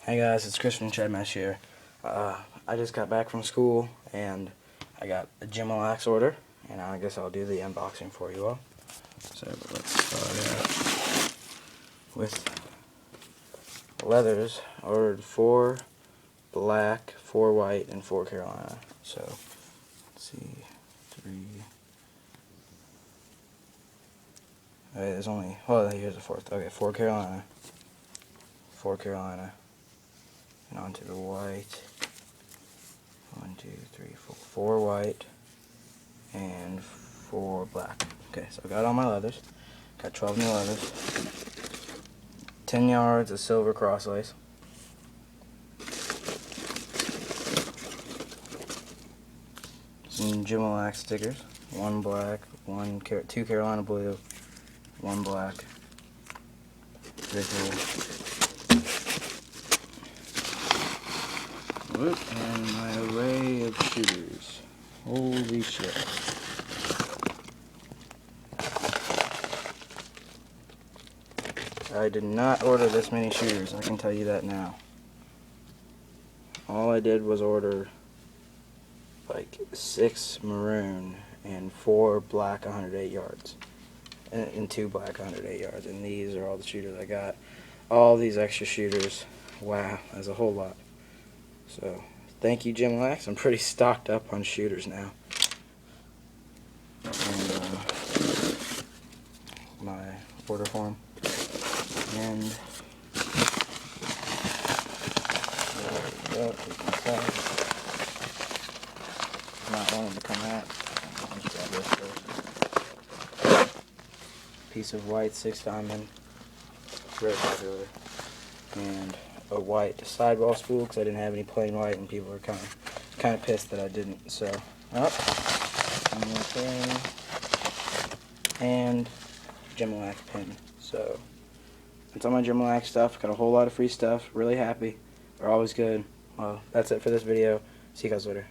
Hey guys, it's Chris from Chadmesh here. I just got back from school and I got a jimalax order, and I guess I'll do the unboxing for you all. So let's start out with leathers. I ordered 4 black, 4 white, and 4 Carolina. So let's see, 3. Okay, there's only, oh, here's the 4th. Okay, 4 Carolina, 4 Carolina. And onto the white. 1, 2, 3, 4. 4 white and 4 black. Okay, so I got all my leathers. Got 12 new leathers. 10 yards of silver cross lace. Some jimalax stickers. 1 black, 2 Carolina blue, 1 black. Very cool. Whoop, and my array of shooters. Holy shit. I did not order this many shooters, I can tell you that now. All I did was order like 6 maroon and 4 black 108 yards. And 2 black 108 yards. And these are all the shooters I got. All these extra shooters. Wow, that's a whole lot. So, thank you, Jimalax. I'm pretty stocked up on shooters now. And my order form. And there we go. Not wanting to come out. I'll just grab this first. Piece of white 6 diamond. Very popular. And a white sidewall spool because I didn't have any plain white, and people were kind of pissed that I didn't. So, one more thing, and jimalax pin. So that's all my jimalax stuff. Got a whole lot of free stuff. Really happy. They're always good. Well, that's it for this video. See you guys later.